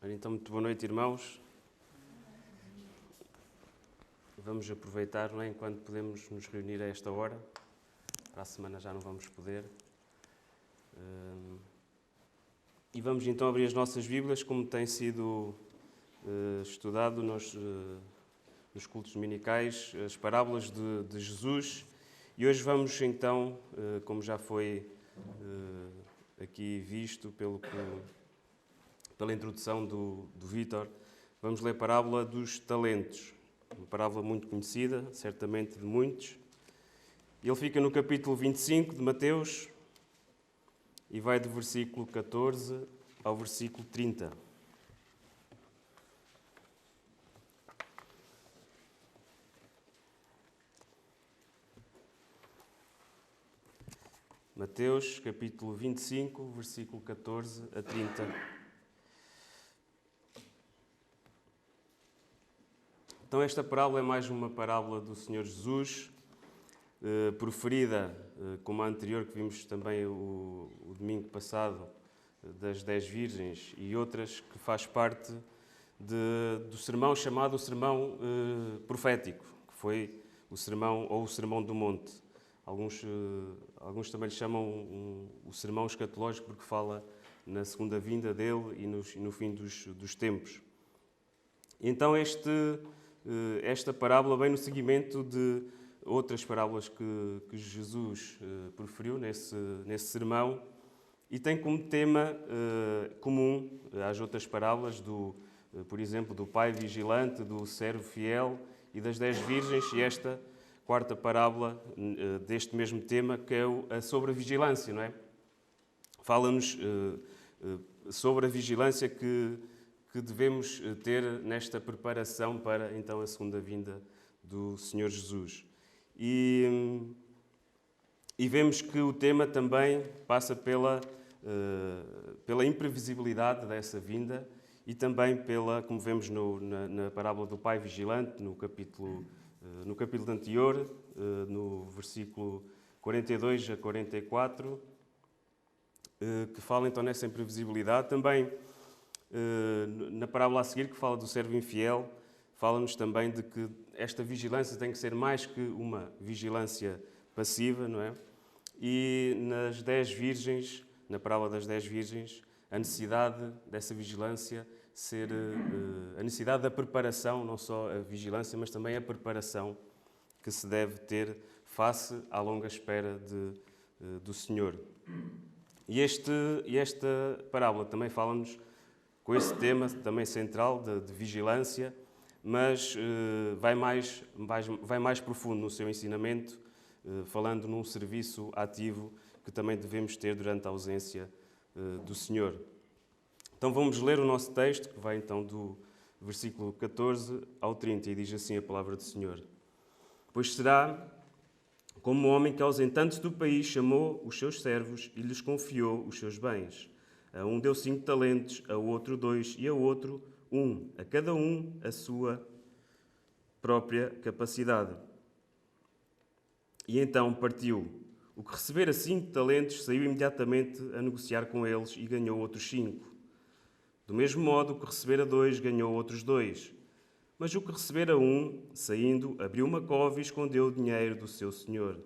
Então, muito boa noite, irmãos. Vamos aproveitar, não é, enquanto podemos nos reunir a esta hora. Para a semana já não vamos poder. E vamos então abrir as nossas Bíblias, como tem sido estudado nos cultos dominicais, as parábolas de Jesus. E hoje vamos então, como já foi aqui visto pela introdução do Vítor, vamos ler a parábola dos talentos. Uma parábola muito conhecida, certamente de muitos. Ele fica no capítulo 25 de Mateus e vai do versículo 14 ao versículo 30. Mateus, capítulo 25, versículo 14 a 30. Então esta parábola é mais uma parábola do Senhor Jesus, proferida como a anterior que vimos também o domingo passado, das 10 virgens, e outras que faz parte do sermão chamado o sermão profético, que foi o sermão ou o sermão do monte. Alguns também lhe chamam o sermão escatológico porque fala na segunda vinda dele e no fim dos tempos. Então esta parábola vem no seguimento de outras parábolas que Jesus proferiu nesse sermão e tem como tema comum às outras parábolas, por exemplo, do pai vigilante, do servo fiel e das 10 virgens, e esta quarta parábola deste mesmo tema, que é sobre a vigilância, não é? Fala-nos sobre a vigilância que devemos ter nesta preparação para, então, a segunda vinda do Senhor Jesus. E vemos que o tema também passa pela imprevisibilidade dessa vinda e também como vemos na parábola do pai vigilante, no capítulo anterior, no versículo 42 a 44, que fala então nessa imprevisibilidade. Também na parábola a seguir, que fala do servo infiel, fala-nos também de que esta vigilância tem que ser mais que uma vigilância passiva, não é? E nas 10 virgens, na parábola das 10 virgens, a necessidade dessa vigilância ser a necessidade da preparação, não só a vigilância, mas também a preparação que se deve ter face à longa espera do Senhor. E esta parábola também fala-nos com esse tema também central de vigilância, mas vai mais profundo no seu ensinamento, falando num serviço ativo que também devemos ter durante a ausência do Senhor. Então vamos ler o nosso texto, que vai então do versículo 14 ao 30, e diz assim a palavra do Senhor. Pois será como um homem que, ausentando-se do país, chamou os seus servos e lhes confiou os seus bens. A um deu 5 talentos, a outro 2 e a outro 1, a cada um a sua própria capacidade. E então partiu. O que recebera 5 talentos saiu imediatamente a negociar com eles e ganhou outros 5. Do mesmo modo, o que recebera 2 ganhou outros 2. Mas o que recebera 1, saindo, abriu uma cova e escondeu o dinheiro do seu senhor.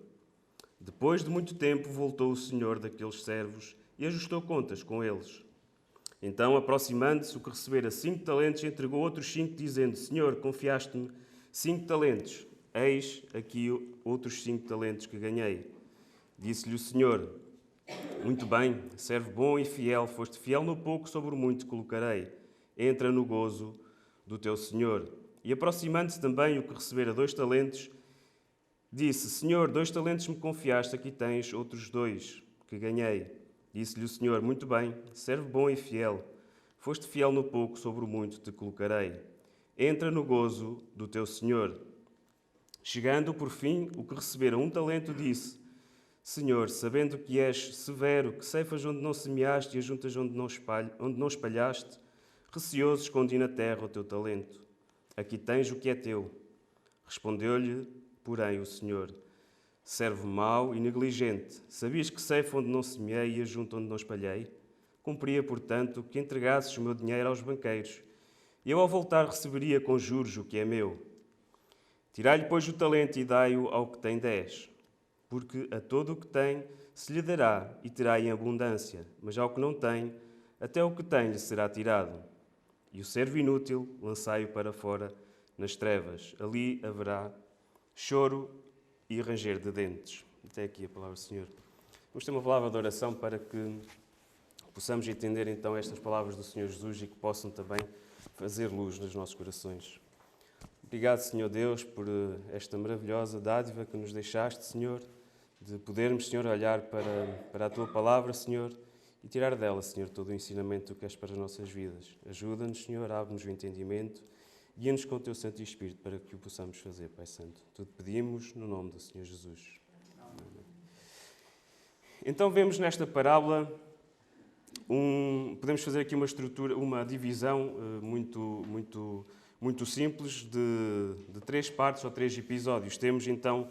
Depois de muito tempo, voltou o senhor daqueles servos e ajustou contas com eles. Então, aproximando-se, o que recebera 5 talentos entregou outros 5, dizendo: Senhor, confiaste-me 5 talentos. Eis aqui outros 5 talentos que ganhei. Disse-lhe o Senhor: Muito bem, servo bom e fiel, foste fiel no pouco, sobre o muito colocarei. Entra no gozo do teu Senhor. E aproximando-se também o que recebera 2 talentos, disse: Senhor, 2 talentos me confiaste, aqui tens outros 2 que ganhei. Disse-lhe o Senhor: Muito bem, servo bom e fiel, foste fiel no pouco, sobre o muito te colocarei. Entra no gozo do teu Senhor. Chegando, por fim, o que recebera 1 talento disse: Senhor, sabendo que és severo, que ceifas onde não semeaste e ajuntas onde não espalhaste, receoso escondi na terra o teu talento. Aqui tens o que é teu. Respondeu-lhe, porém, o Senhor: Servo mau e negligente, sabias que ceifa onde não semeei e ajunto onde não espalhei? Cumpria, portanto, que entregasses o meu dinheiro aos banqueiros, e eu, ao voltar, receberia com juros o que é meu. Tirai-lhe, pois, o talento e dai-o ao que tem 10, porque a todo o que tem se lhe dará e terá em abundância, mas ao que não tem, até o que tem lhe será tirado. E o servo inútil, lançai-o para fora nas trevas. Ali haverá choro e ranger de dentes. Até aqui a palavra do Senhor. Vamos ter uma palavra de oração para que possamos entender então estas palavras do Senhor Jesus e que possam também fazer luz nos nossos corações. Obrigado, Senhor Deus, por esta maravilhosa dádiva que nos deixaste, Senhor, de podermos, Senhor, olhar para a Tua palavra, Senhor, e tirar dela, Senhor, todo o ensinamento que Tu queres para as nossas vidas. Ajuda-nos, Senhor, abre-nos o entendimento, guia-nos com o Teu Santo Espírito para que o possamos fazer, Pai Santo. Tudo pedimos no nome do Senhor Jesus. Amém. Então vemos nesta parábola, podemos fazer aqui uma estrutura, uma divisão muito simples de 3 partes ou 3 episódios. Temos então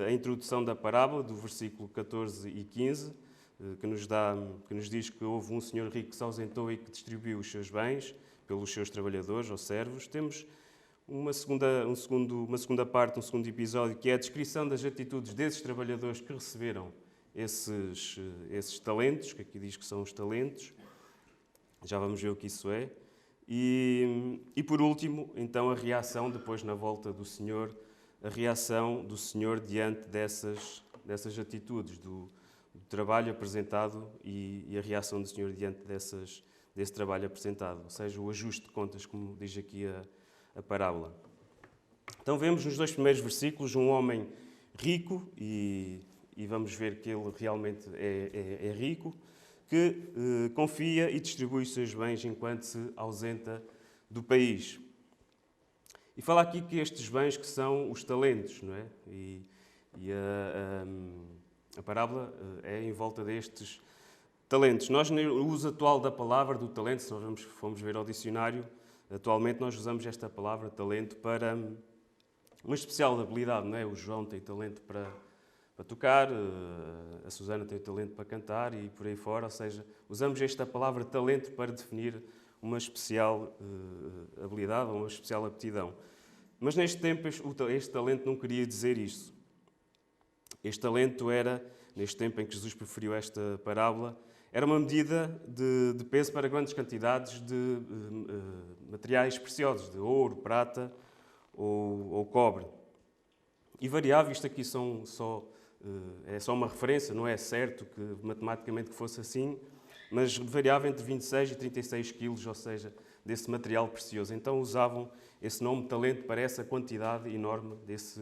a introdução da parábola, do versículo 14 e 15, que nos diz que houve um senhor rico que se ausentou e que distribuiu os seus bens pelos seus trabalhadores ou servos. Temos uma segunda parte, um segundo episódio, que é a descrição das atitudes desses trabalhadores que receberam esses talentos, que aqui diz que são os talentos. Já vamos ver o que isso é. E por último, então, a reação, depois na volta do Senhor, a reação do Senhor diante dessas atitudes, do trabalho apresentado e a reação do Senhor diante desse trabalho apresentado, ou seja, o ajuste de contas, como diz aqui a parábola. Então vemos nos 2 primeiros versículos um homem rico, e vamos ver que ele realmente é rico, que confia e distribui os seus bens enquanto se ausenta do país. E fala aqui que estes bens que são os talentos, não é? E a parábola é em volta destes talentos. Nós, no uso atual da palavra do talento, se nós formos ver ao dicionário, atualmente nós usamos esta palavra talento para uma especial habilidade, não é? O João tem talento para tocar, a Susana tem talento para cantar e por aí fora, ou seja, usamos esta palavra talento para definir uma especial habilidade ou uma especial aptidão. Mas neste tempo este talento não queria dizer isso. Este talento era, neste tempo em que Jesus preferiu esta parábola, era uma medida de peso para grandes quantidades de materiais preciosos, de ouro, prata ou cobre. E variava, isto aqui é só uma referência, não é certo que matematicamente que fosse assim, mas variava entre 26 e 36 quilos, ou seja, desse material precioso. Então usavam esse nome talento para essa quantidade enorme desse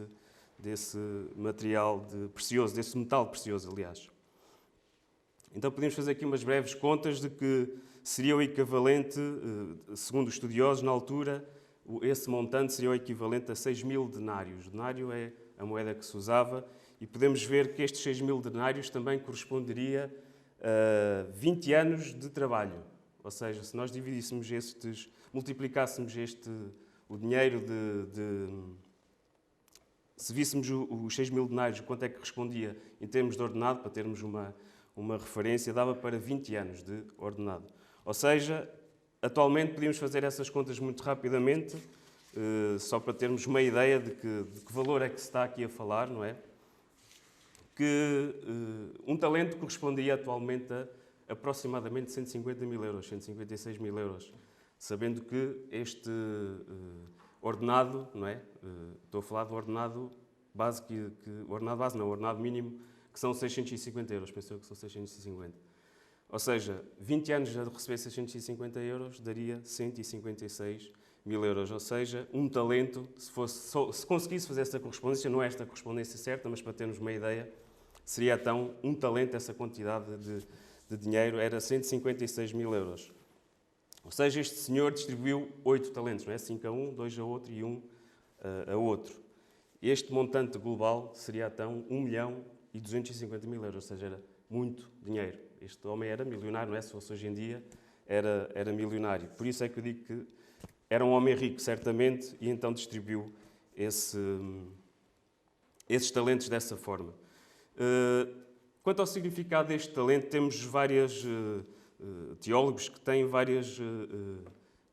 material precioso, desse metal precioso, aliás. Então podemos fazer aqui umas breves contas de que seria o equivalente, segundo os estudiosos, na altura, esse montante seria o equivalente a 6.000 denários. O denário é a moeda que se usava, e podemos ver que estes 6.000 denários também corresponderia a 20 anos de trabalho. Ou seja, se nós dividíssemos multiplicássemos o dinheiro se víssemos os 6.000 denários, quanto é que correspondia em termos de ordenado, para termos uma referência, dava para 20 anos de ordenado. Ou seja, atualmente podíamos fazer essas contas muito rapidamente, só para termos uma ideia de que valor é que se está aqui a falar, não é? Que um talento correspondia atualmente a aproximadamente 150.000 euros, 156.000 euros, sabendo que este ordenado, não é? Estou a falar do ordenado base, o ordenado mínimo, que são 650 euros, pensou que são 650. Ou seja, 20 anos a receber 650 euros daria 156.000 euros. Ou seja, um talento, se conseguisse fazer essa correspondência, não é esta correspondência certa, mas para termos uma ideia, seria então um talento, essa quantidade de dinheiro, era 156.000 euros. Ou seja, este senhor distribuiu 8 talentos, não é? 5 a um, 2 a outro e 1 a outro. Este montante global seria então 1.250.000 euros, ou seja, era muito dinheiro. Este homem era milionário, não é? Se fosse hoje em dia, era milionário. Por isso é que eu digo que era um homem rico, certamente, e então distribuiu esses talentos dessa forma. Quanto ao significado deste talento, temos várias teólogos que têm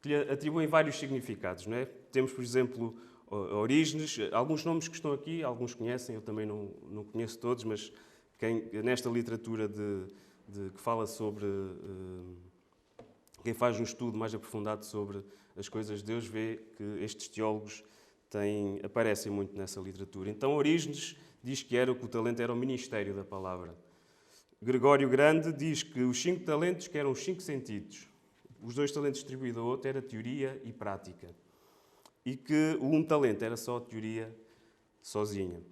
que lhe atribuem vários significados, não é? Temos, por exemplo, Orígenes, alguns nomes que estão aqui, alguns conhecem, eu também não conheço todos, mas nesta literatura que fala sobre... Quem faz um estudo mais aprofundado sobre as coisas de Deus vê que estes teólogos aparecem muito nessa literatura. Então, Orígenes diz que o talento era o ministério da palavra. Gregório Grande diz que os 5 talentos, que eram os 5 sentidos, os 2 talentos distribuídos ao outro, era teoria e prática. E que o 1 talento era só teoria sozinha.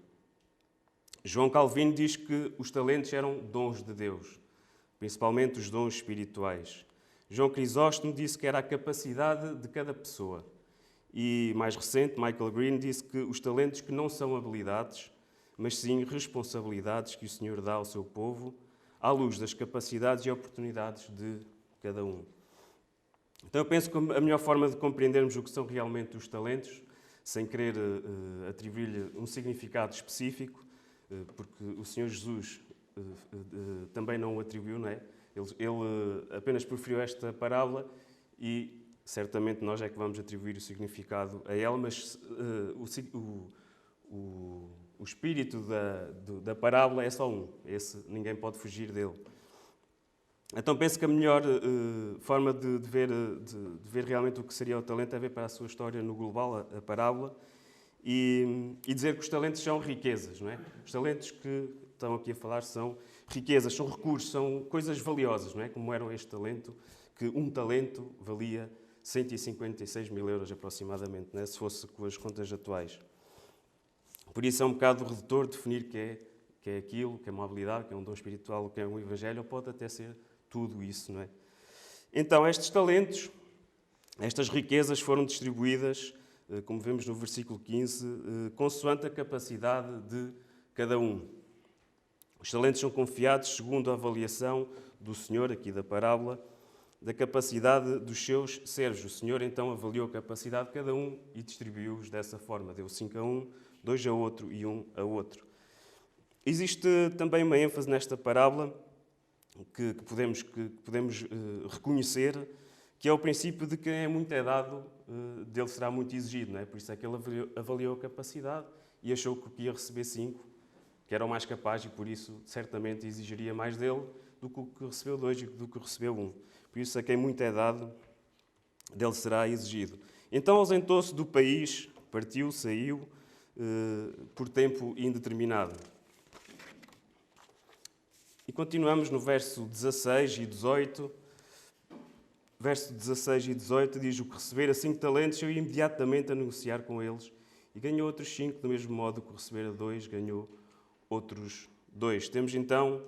João Calvino diz que os talentos eram dons de Deus, principalmente os dons espirituais. João Crisóstomo disse que era a capacidade de cada pessoa. E, mais recente, Michael Green disse que os talentos que não são habilidades, mas sim responsabilidades que o Senhor dá ao seu povo, à luz das capacidades e oportunidades de cada um. Então eu penso que a melhor forma de compreendermos o que são realmente os talentos, sem querer atribuir-lhe um significado específico, porque o Senhor Jesus também não o atribuiu, não é? Ele apenas proferiu esta parábola e certamente nós é que vamos atribuir o significado a ela, mas o espírito da parábola é só um. Esse ninguém pode fugir dele. Então penso que a melhor forma de ver realmente o que seria o talento é ver para a sua história no global, a parábola, e dizer que os talentos são riquezas, não é? Os talentos que estão aqui a falar são riquezas, são recursos, são coisas valiosas, não é? Como era este talento, que um talento valia 156 mil euros aproximadamente, não é? Se fosse com as contas atuais. Por isso é um bocado redutor definir que é aquilo, que é uma habilidade, que é um dom espiritual, que é um evangelho, ou pode até ser tudo isso, não é? Então, estes talentos, estas riquezas foram distribuídas, como vemos no versículo 15, consoante a capacidade de cada um. Os talentos são confiados segundo a avaliação do Senhor, aqui da parábola, da capacidade dos seus servos. O Senhor então avaliou a capacidade de cada um e distribuiu-os dessa forma. Deu 5 a um, 2 a outro e 1 a outro. Existe também uma ênfase nesta parábola que podemos reconhecer, que é o princípio de que é muito dado, dele será muito exigido, não é? Por isso é que ele avaliou a capacidade e achou que o que ia receber 5, que era o mais capaz, e por isso certamente exigiria mais dele do que o que recebeu 2 e do que recebeu 1. Por isso a quem muito é dado, dele será exigido. Então ausentou-se do país, partiu, saiu, por tempo indeterminado. E continuamos no verso 16 e 18. Verso 16 e 18 diz: o que recebera 5 talentos, saiu imediatamente a negociar com eles, e ganhou outros 5, do mesmo modo que o recebera 2, ganhou outros 2. Temos então,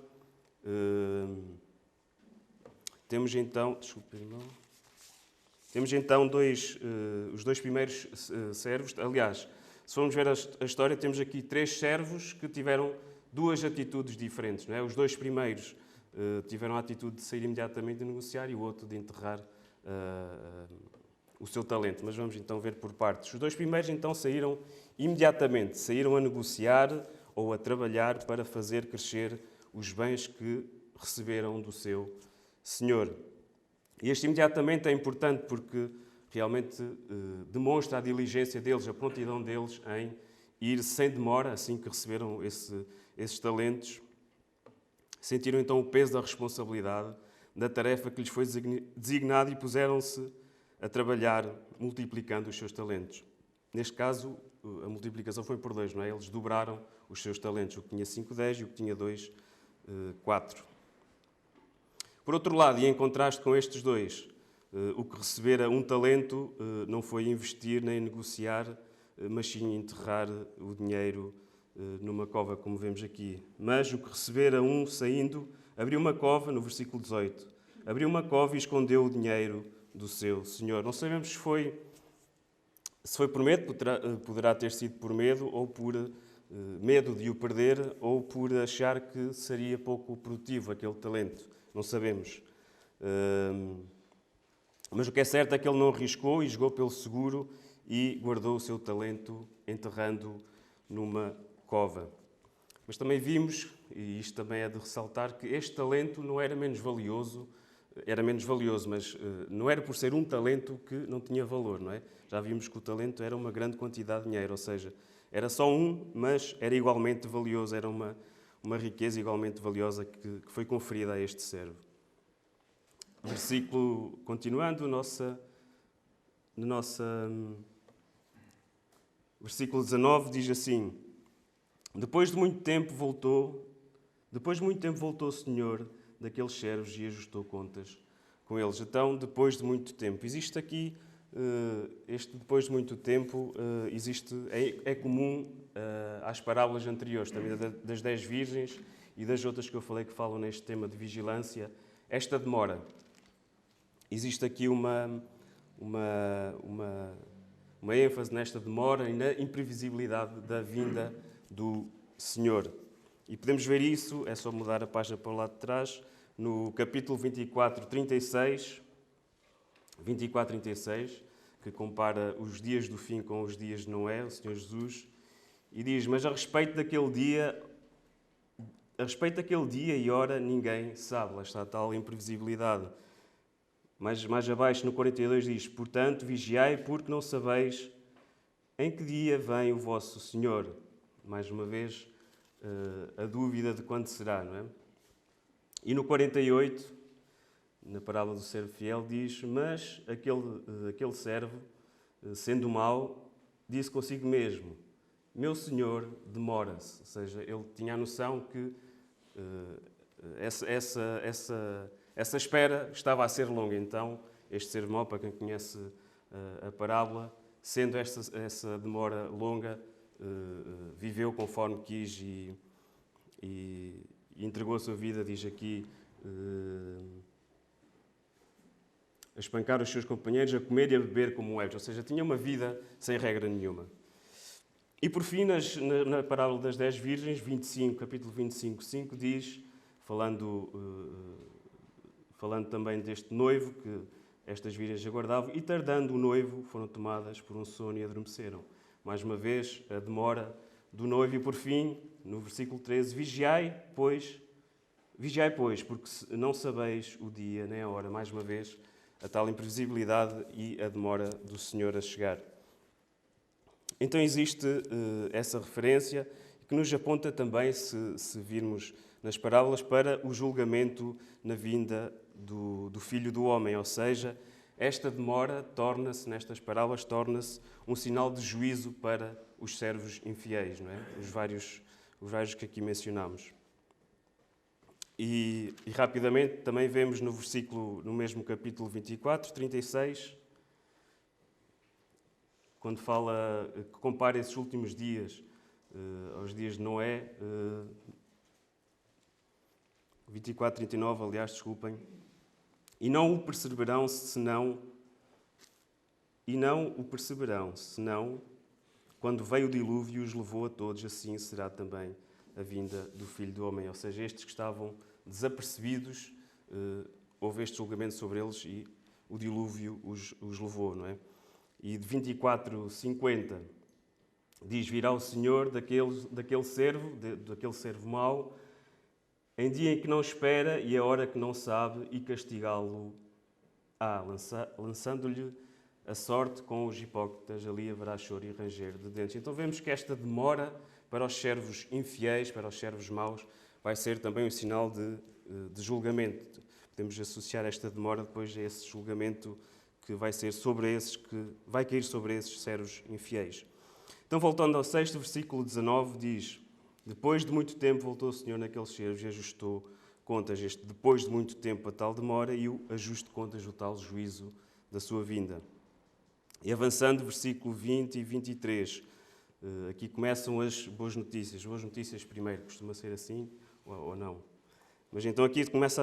os 2 primeiros servos. Aliás, se formos ver a história, temos aqui 3 servos que tiveram 2 atitudes diferentes, não é? Os 2 primeiros tiveram a atitude de sair imediatamente a negociar e o outro de enterrar o seu talento. Mas vamos então ver por partes. Os 2 primeiros então saíram imediatamente, saíram a negociar ou a trabalhar para fazer crescer os bens que receberam do seu Senhor. E este imediatamente é importante porque realmente demonstra a diligência deles, a prontidão deles em ir sem demora, assim que receberam esses talentos. Sentiram então o peso da responsabilidade, da tarefa que lhes foi designada e puseram-se a trabalhar, multiplicando os seus talentos. Neste caso, a multiplicação foi por 2, não é? Eles dobraram os seus talentos, o que tinha 5, 10 e o que tinha 2, 4. Por outro lado, e em contraste com estes 2, o que recebera 1 talento não foi investir nem negociar, mas sim enterrar o dinheiro numa cova, como vemos aqui. Mas o que recebera 1 saindo, abriu uma cova, no versículo 18, abriu uma cova e escondeu o dinheiro do seu senhor. Não sabemos se foi por medo, poderá ter sido por medo, ou por medo de o perder, ou por achar que seria pouco produtivo aquele talento. Não sabemos. Mas o que é certo é que ele não arriscou e jogou pelo seguro e guardou o seu talento, enterrando numa cova. Mas também vimos, e isto também é de ressaltar, que este talento não era menos valioso era menos valioso, mas não era por ser um talento que não tinha valor, não é? Já vimos que o talento era uma grande quantidade de dinheiro, ou seja, era só um, mas era igualmente valioso, era uma riqueza igualmente valiosa que foi conferida a este servo. Versículo, continuando, versículo 19 diz assim: Depois de muito tempo voltou o Senhor daqueles servos e ajustou contas com eles. Então, depois de muito tempo. Existe aqui, este depois de muito tempo, é comum às parábolas anteriores, também das 10 virgens e das outras que eu falei que falam neste tema de vigilância, esta demora. Existe aqui uma ênfase nesta demora e na imprevisibilidade da vinda do Senhor. E podemos ver isso, é só mudar a página para o lado de trás, no capítulo 24, 36, que compara os dias do fim com os dias de Noé, o Senhor Jesus, e diz: Mas a respeito daquele dia e hora, ninguém sabe. Lá está a tal imprevisibilidade. Mais abaixo, no 42, diz: Portanto, vigiai, porque não sabeis em que dia vem o vosso Senhor. Mais uma vez, a dúvida de quando será, não é? E no 48, na parábola do servo fiel, diz: Mas aquele servo, sendo mau, disse consigo mesmo: Meu Senhor demora-se. Ou seja, ele tinha a noção que essa espera estava a ser longa. Então, este servo mau, para quem conhece a parábola, sendo essa demora longa, viveu conforme quis e entregou a sua vida, diz aqui, a espancar os seus companheiros, a comer e a beber como ébrios. Ou seja, tinha uma vida sem regra nenhuma. E por fim, na parábola das 10 virgens, capítulo 25, 5, diz, falando também deste noivo que estas virgens aguardavam, e tardando o noivo, foram tomadas por um sono e adormeceram. Mais uma vez, a demora do noivo. E por fim, no versículo 13, vigiai, pois, porque não sabeis o dia nem a hora. Mais uma vez, a tal imprevisibilidade e a demora do Senhor a chegar. Então existe essa referência que nos aponta também, se virmos nas parábolas, para o julgamento na vinda do Filho do Homem. Ou seja, esta demora nestas parábolas, torna-se um sinal de juízo para os servos infiéis, não é? Os vários que aqui mencionamos. E rapidamente também vemos no mesmo capítulo 24, 36, quando fala, que compara esses últimos dias aos dias de Noé, 24, 39, aliás, desculpem, e não o perceberão senão quando veio o dilúvio e os levou a todos, assim será também a vinda do Filho do Homem. Ou seja, estes que estavam desapercebidos, houve este julgamento sobre eles e o dilúvio os levou, não é? E de 24, 50, diz: Virá o Senhor daquele servo mau, em dia em que não espera e a hora que não sabe, e castigá-lo-á, lançando-lhe a sorte com os hipócritas. Ali haverá choro e ranger de dentes. Então vemos que esta demora para os servos infiéis, para os servos maus, vai ser também um sinal de julgamento. Podemos associar esta demora depois a esse julgamento que vai cair sobre esses servos infiéis. Então, voltando ao 6º versículo 19, diz: Depois de muito tempo voltou o Senhor naqueles servos e ajustou contas. Depois de muito tempo a tal demora e o ajuste de contas, o tal juízo da sua vinda. E avançando, versículo 20 e 23, aqui começam as boas notícias. Boas notícias primeiro, costuma ser assim ou não? Mas então aqui começam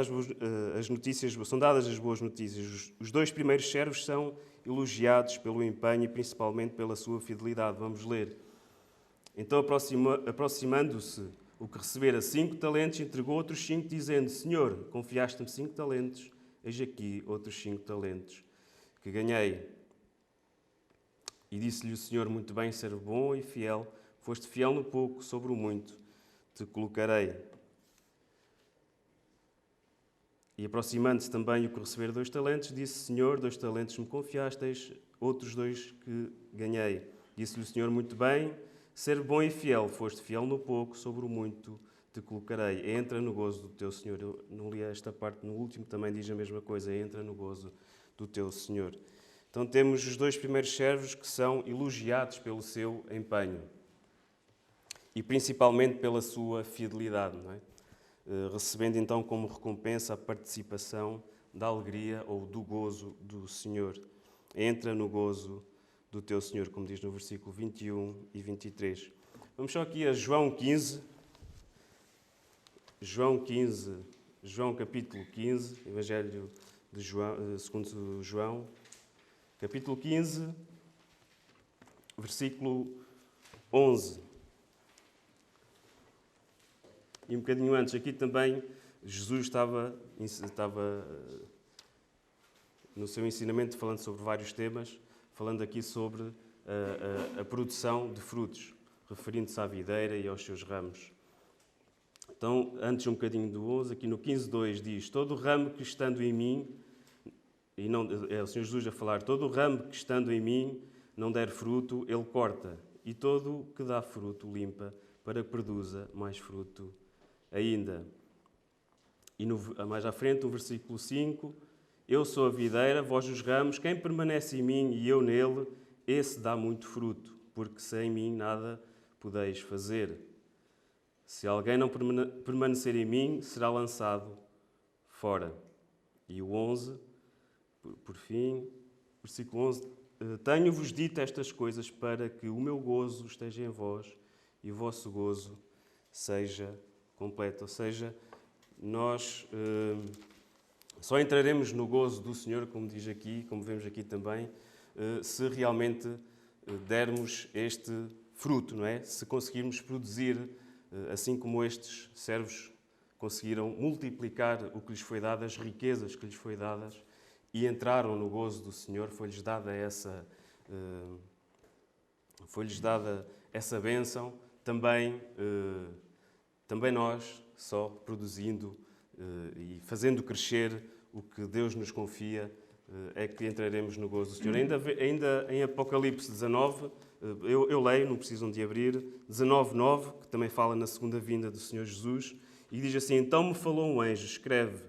as notícias, são dadas as boas notícias. Os 2 primeiros servos são elogiados pelo empenho e principalmente pela sua fidelidade. Vamos ler. Então, aproximando-se o que recebera 5 talentos, entregou outros 5, dizendo: Senhor, confiaste-me 5 talentos, eis aqui outros 5 talentos que ganhei. E disse-lhe o Senhor: Muito bem, servo bom e fiel, foste fiel no pouco, sobre o muito te colocarei. E aproximando-se também o que recebera 2 talentos, disse: Senhor, 2 talentos me confiastes, outros 2 que ganhei. Disse-lhe o Senhor: muito bem, ser bom e fiel, foste fiel no pouco, sobre o muito te colocarei. Entra no gozo do teu Senhor. Eu não li esta parte, no último também diz a mesma coisa: entra no gozo do teu Senhor. Então temos os 2 primeiros servos que são elogiados pelo seu empenho e principalmente pela sua fidelidade, não é? Recebendo então como recompensa a participação da alegria ou do gozo do Senhor. Entra no gozo do teu Senhor, como diz no versículo 21 e 23. Vamos só aqui a João 15. João capítulo 15, Evangelho de João, segundo João, capítulo 15, versículo 11. E um bocadinho antes, aqui também, Jesus estava no seu ensinamento falando sobre vários temas, falando aqui sobre a produção de frutos, referindo-se à videira e aos seus ramos. Então, antes um bocadinho do 11, aqui no 15:2 diz: todo ramo que estando em mim, e não, é o Senhor Jesus a falar, todo ramo que estando em mim não der fruto, Ele corta, e todo que dá fruto limpa, para que produza mais fruto ainda. E mais à frente, no versículo 5, eu sou a videira, vós os ramos, quem permanece em mim e eu nele, esse dá muito fruto, porque sem mim nada podeis fazer. Se alguém não permanecer em mim, será lançado fora. E o 11, por fim, versículo 11, tenho-vos dito estas coisas para que o meu gozo esteja em vós e o vosso gozo seja completo. Ou seja, nós só entraremos no gozo do Senhor, como diz aqui, como vemos aqui também, se realmente dermos este fruto, não é? Se conseguirmos produzir, assim como estes servos conseguiram multiplicar o que lhes foi dado, as riquezas que lhes foi dadas, e entraram no gozo do Senhor, foi-lhes dada essa bênção, também nós, só produzindo e fazendo crescer o que Deus nos confia, é que entraremos no gozo do Senhor. Ainda em Apocalipse 19, eu leio, não precisam de abrir, 19:9, que também fala na segunda vinda do Senhor Jesus, e diz assim: então me falou um anjo, escreve,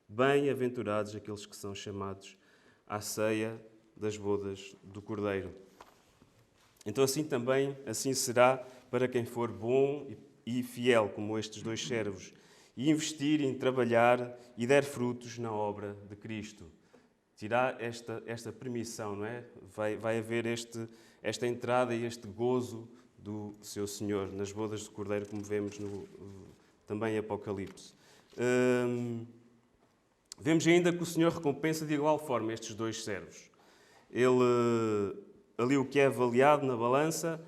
bem-aventurados aqueles que são chamados à ceia das bodas do Cordeiro. Então assim será para quem for bom e fiel, como estes 2 servos, e investir em trabalhar e der frutos na obra de Cristo. Tirar esta permissão, não é? Vai haver esta entrada e este gozo do seu Senhor nas bodas do Cordeiro, como vemos também em Apocalipse. Vemos ainda que o Senhor recompensa de igual forma estes 2 servos. Ali o que é avaliado na balança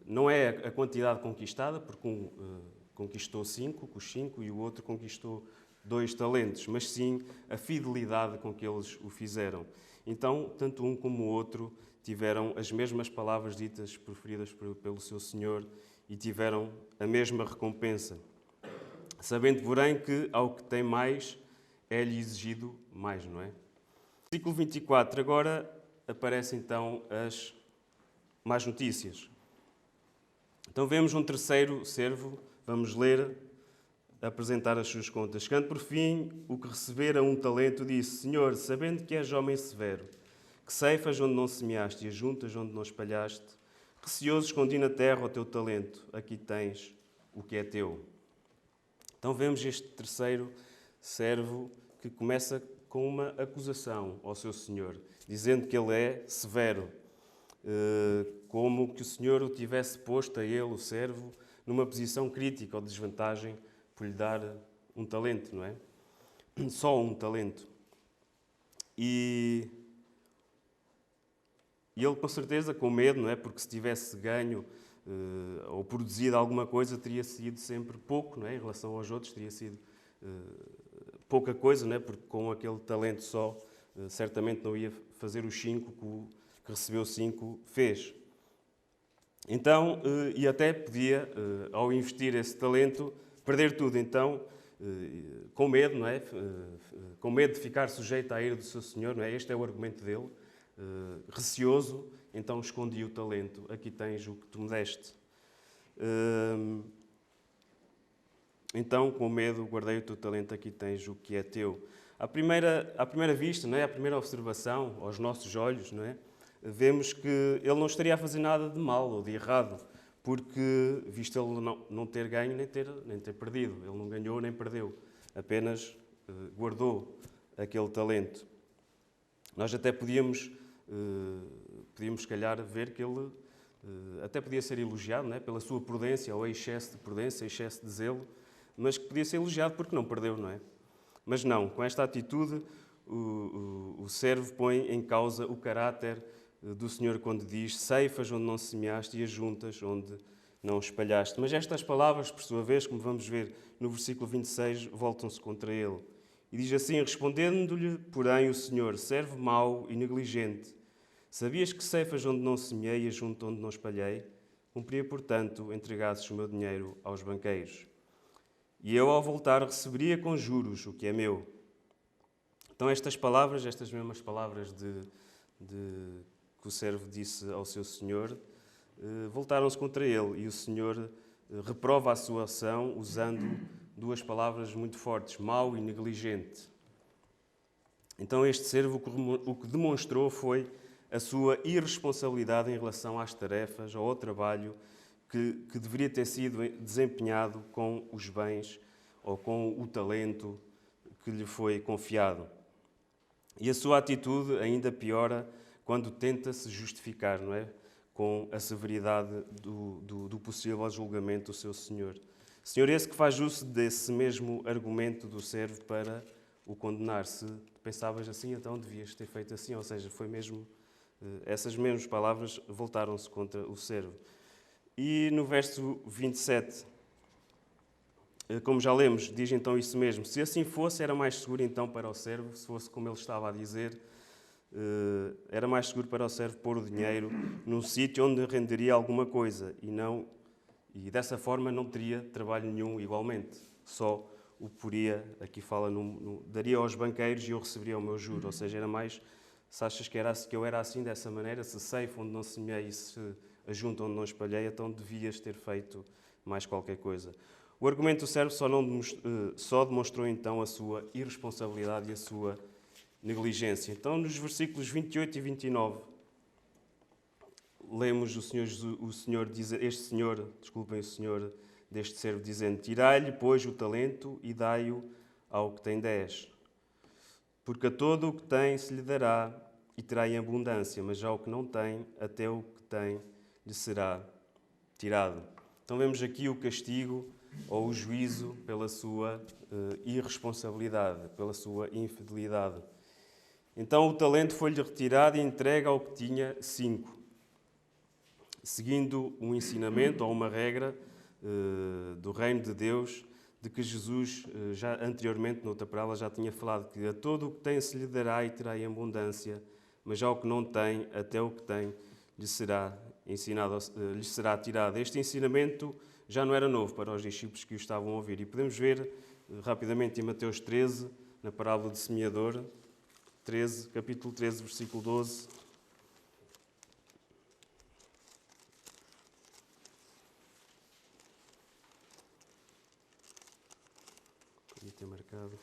não é a quantidade conquistada, porque um conquistou 5 com os 5 e o outro conquistou 2 talentos, mas sim a fidelidade com que eles o fizeram. Então, tanto um como o outro tiveram as mesmas palavras ditas, proferidas pelo seu Senhor, e tiveram a mesma recompensa. Sabendo, porém, que ao que tem mais, é-lhe exigido mais, não é? Versículo 24, agora aparecem então as más notícias. Então vemos um terceiro servo, vamos ler, apresentar as suas contas. Chegando por fim, o que recebera 1 talento disse: Senhor, sabendo que és homem severo, que ceifas onde não semeaste e ajuntas onde não espalhaste, receoso escondi na terra o teu talento, aqui tens o que é teu. Então vemos este terceiro servo que começa com uma acusação ao seu senhor, dizendo que ele é severo, como que o Senhor o tivesse posto a ele, o servo, numa posição crítica ou desvantagem por lhe dar um talento, não é? Só um talento. E ele, com certeza, com medo, não é? Porque se tivesse ganho ou produzido alguma coisa, teria sido sempre pouco, não é? Em relação aos outros, teria sido pouca coisa, não é? Porque com aquele talento só, certamente não ia fazer os 5 que recebeu 5 fez. Então, e até podia, ao investir esse talento, perder tudo. Então, com medo, não é? Com medo de ficar sujeito à ira do seu senhor, não é? Este é o argumento dele. Receoso, então escondi o talento. Aqui tens o que tu me deste. Então, com medo, guardei o teu talento, aqui tens o que é teu. À primeira vista, não é? À primeira observação, aos nossos olhos, não é? Vemos que ele não estaria a fazer nada de mal ou de errado, porque, visto ele não ter ganho nem ter perdido, ele não ganhou nem perdeu, apenas guardou aquele talento. Nós até podíamos se calhar, ver que ele até podia ser elogiado, não é? Pela sua prudência, ou excesso de prudência, excesso de zelo, mas que podia ser elogiado porque não perdeu, não é? Mas não, com esta atitude, o servo põe em causa o caráter do Senhor quando diz: ceifas onde não semeaste e ajuntas onde não espalhaste. Mas estas palavras, por sua vez, como vamos ver no versículo 26, voltam-se contra ele. E diz assim: respondendo-lhe, porém, o Senhor: servo mau e negligente, sabias que ceifas onde não semeei e ajunto onde não espalhei? Cumpria, portanto, entregasses o meu dinheiro aos banqueiros. E eu, ao voltar, receberia com juros o que é meu. Então estas mesmas palavras que o servo disse ao seu senhor, voltaram-se contra ele. E o Senhor reprova a sua ação usando duas palavras muito fortes: mau e negligente. Então este servo o que demonstrou foi a sua irresponsabilidade em relação às tarefas ou ao trabalho que deveria ter sido desempenhado com os bens ou com o talento que lhe foi confiado. E a sua atitude ainda piora quando tenta se justificar, não é? Com a severidade do possível julgamento do seu senhor. Senhor esse que faz uso desse mesmo argumento do servo para o condenar. Se pensavas assim, então devias ter feito assim. Ou seja, foi mesmo essas mesmas palavras voltaram-se contra o servo. E no verso 27, como já lemos, diz então isso mesmo: se assim fosse, era mais seguro então para o servo, se fosse como ele estava a dizer, era mais seguro para o servo pôr o dinheiro num sítio onde renderia alguma coisa e dessa forma não teria trabalho nenhum igualmente, só o poria, aqui fala, daria aos banqueiros e eu receberia o meu juro. Ou seja, era mais, se achas que eu era assim dessa maneira, se ceifo onde não semeei e se ajunto onde não espalhei, então devias ter feito mais qualquer coisa. O argumento do servo só demonstrou então a sua irresponsabilidade e a sua negligência. Então, nos versículos 28 e 29, lemos o Senhor deste servo dizendo: tirai-lhe, pois, o talento e dai-o ao que tem 10. Porque a todo o que tem se lhe dará e terá em abundância, mas ao que não tem, até o que tem lhe será tirado. Então vemos aqui o castigo ou o juízo pela sua irresponsabilidade, pela sua infidelidade. Então o talento foi-lhe retirado e entregue ao que tinha 5. Seguindo um ensinamento ou uma regra do reino de Deus, de que Jesus, já anteriormente, noutra parábola, já tinha falado, que a todo o que tem se lhe dará e terá em abundância, mas ao que não tem, até o que tem, lhe será tirado. Este ensinamento já não era novo para os discípulos que o estavam a ouvir. E podemos ver rapidamente em Mateus 13, na parábola do semeador, capítulo 13, versículo 12. Podia ter marcado.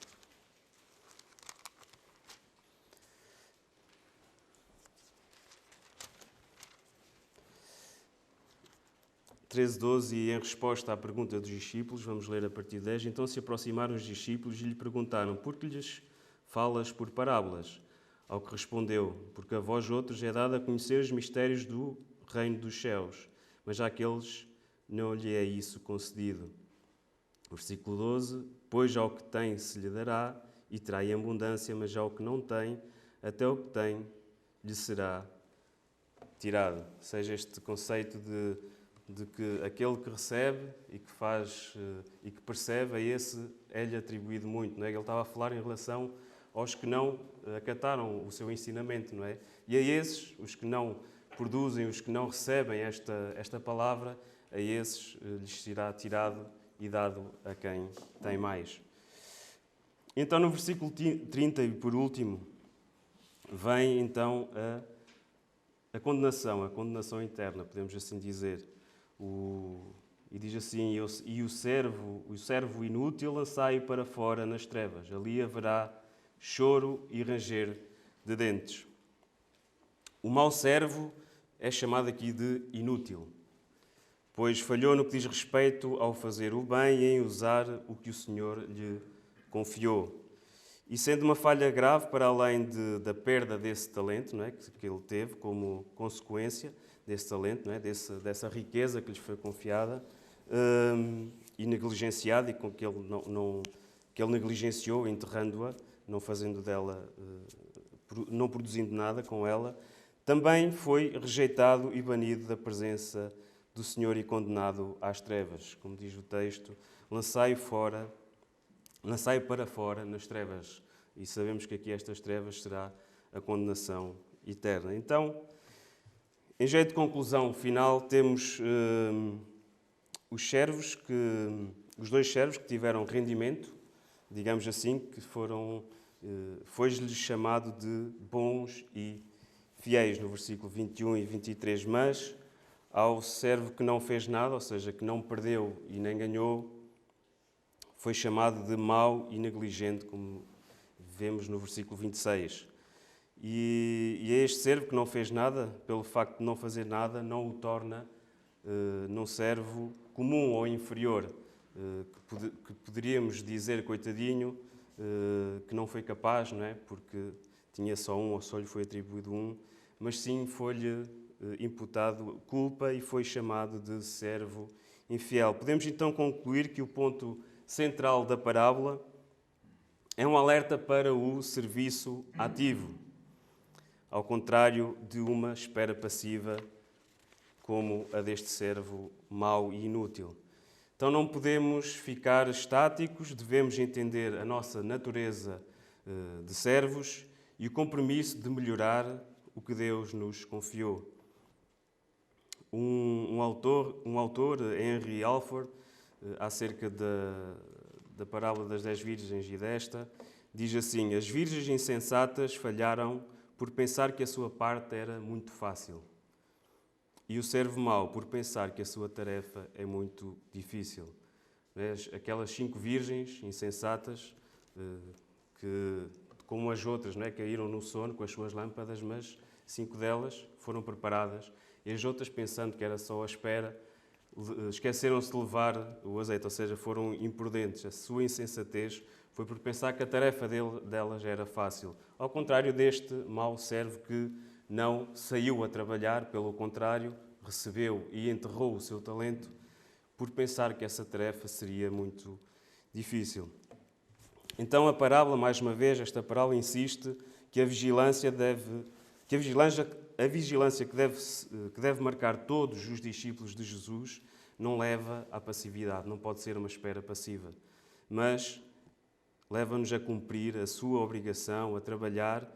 (13, 12) e em resposta à pergunta dos discípulos, vamos ler a partir de 10. Então se aproximaram os discípulos e lhe perguntaram: por que lhes falas por parábolas? Ao que respondeu: porque a vós outros é dado a conhecer os mistérios do reino dos céus, mas àqueles não lhe é isso concedido. Versículo 12: pois ao que tem se lhe dará e terá em abundância, mas ao que não tem, até o que tem lhe será tirado. Ou seja, este conceito de que aquele que recebe e que faz e que percebe, a esse é-lhe atribuído muito. Não é? Ele estava a falar em relação aos que não acataram o seu ensinamento, não é? E a esses, os que não produzem, os que não recebem esta palavra, a esses lhes será tirado e dado a quem tem mais. Então, no versículo 30, e por último, vem então a condenação interna, podemos assim dizer. E diz assim: e o servo inútil lançai-o para fora nas trevas. Ali haverá choro e ranger de dentes. O mau servo é chamado aqui de inútil, pois falhou no que diz respeito ao fazer o bem e em usar o que o Senhor lhe confiou. E sendo uma falha grave, para além da perda desse talento, não é, que ele teve como consequência desse talento, não é, dessa riqueza que lhes foi confiada, e negligenciada, e com que ele negligenciou, enterrando-a, não fazendo dela, não produzindo nada com ela, também foi rejeitado e banido da presença do Senhor e condenado às trevas. Como diz o texto, lançai-o para fora nas trevas. E sabemos que aqui estas trevas será a condenação eterna. Então, em jeito de conclusão final, temos os dois servos que tiveram rendimento, digamos assim, que foi-lhes chamado de bons e fiéis, no versículo 21 e 23. Mas ao servo que não fez nada, ou seja, que não perdeu e nem ganhou, foi chamado de mau e negligente, como vemos no versículo 26. E é este servo que não fez nada, pelo facto de não fazer nada, não o torna num servo comum ou inferior, que poderíamos dizer, coitadinho, que não foi capaz, não é? Porque tinha só um, ou só lhe foi atribuído um, mas sim foi-lhe imputado culpa e foi chamado de servo infiel. Podemos então concluir que o ponto central da parábola é um alerta para o serviço ativo, ao contrário de uma espera passiva como a deste servo mau e inútil. Então não podemos ficar estáticos, devemos entender a nossa natureza de servos e o compromisso de melhorar o que Deus nos confiou. Um autor, Henry Alford, acerca da parábola das 10 virgens e desta, diz assim: as virgens insensatas falharam por pensar que a sua parte era muito fácil. E o servo mau por pensar que a sua tarefa é muito difícil. Aquelas 5 virgens insensatas, que, como as outras, não é, caíram no sono com as suas lâmpadas, mas 5 delas foram preparadas. E as outras, pensando que era só a espera, esqueceram-se de levar o azeite, ou seja, foram imprudentes. A sua insensatez foi por pensar que a tarefa delas era fácil. Ao contrário deste mau servo que não saiu a trabalhar, pelo contrário, recebeu e enterrou o seu talento por pensar que essa tarefa seria muito difícil. Então a parábola, mais uma vez, esta parábola insiste que a vigilância que deve marcar todos os discípulos de Jesus não leva à passividade, não pode ser uma espera passiva, mas leva-nos a cumprir a sua obrigação, a trabalhar,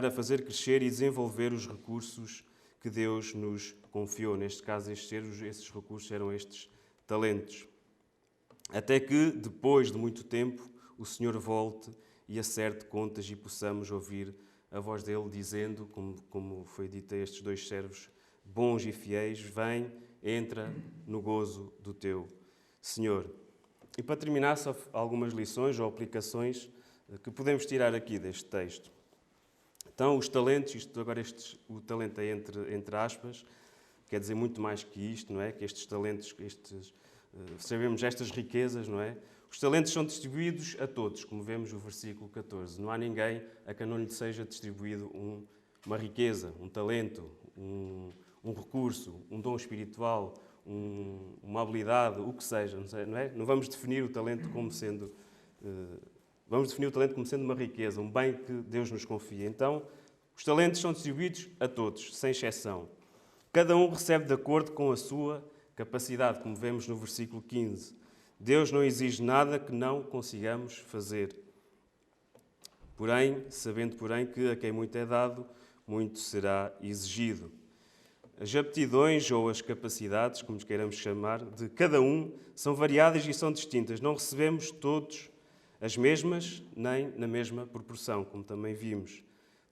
a fazer crescer e desenvolver os recursos que Deus nos confiou. Neste caso, esses recursos eram estes talentos. Até que, depois de muito tempo, o Senhor volte e acerte contas e possamos ouvir a voz dele dizendo, como foi dito a estes 2 servos bons e fiéis: vem, entra no gozo do teu Senhor. E para terminar, só algumas lições ou aplicações que podemos tirar aqui deste texto. Então, os talentos, o talento é entre aspas, quer dizer muito mais que isto, não é? Que estes talentos, sabemos estas riquezas, não é? Os talentos são distribuídos a todos, como vemos no versículo 14. Não há ninguém a quem não lhe seja distribuído uma riqueza, um talento, um recurso, um dom espiritual, uma habilidade, o que seja, não é? Não vamos definir o talento como sendo... Vamos definir o talento como sendo uma riqueza, um bem que Deus nos confia. Então, os talentos são distribuídos a todos, sem exceção. Cada um recebe de acordo com a sua capacidade, como vemos no versículo 15. Deus não exige nada que não consigamos fazer. Sabendo, que a quem muito é dado, muito será exigido. As aptidões ou as capacidades, como queiramos chamar, de cada um, são variadas e são distintas. Não recebemos todos as mesmas nem na mesma proporção, como também vimos.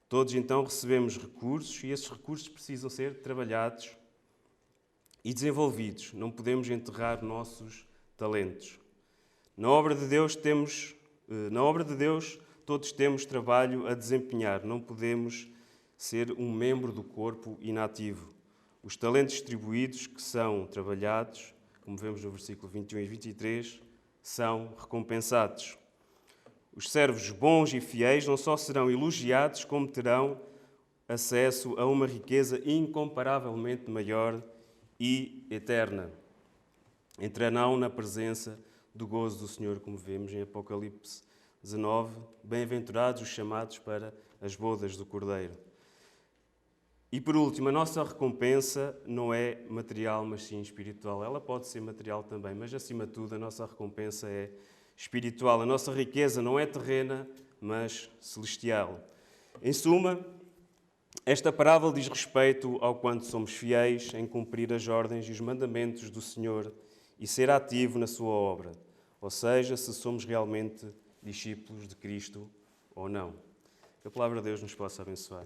Todos então recebemos recursos e esses recursos precisam ser trabalhados e desenvolvidos. Não podemos enterrar nossos talentos. Na obra de Deus todos temos trabalho a desempenhar. Não podemos ser um membro do corpo inativo. Os talentos distribuídos que são trabalhados, como vemos no versículo 21 e 23, são recompensados. Os servos bons e fiéis não só serão elogiados, como terão acesso a uma riqueza incomparavelmente maior e eterna. Entrarão na presença do gozo do Senhor, como vemos em Apocalipse 19. Bem-aventurados os chamados para as bodas do Cordeiro. E por último, a nossa recompensa não é material, mas sim espiritual. Ela pode ser material também, mas acima de tudo a nossa recompensa é espiritual. A nossa riqueza não é terrena, mas celestial. Em suma, esta parábola diz respeito ao quanto somos fiéis em cumprir as ordens e os mandamentos do Senhor e ser ativo na sua obra, ou seja, se somos realmente discípulos de Cristo ou não. Que a palavra de Deus nos possa abençoar.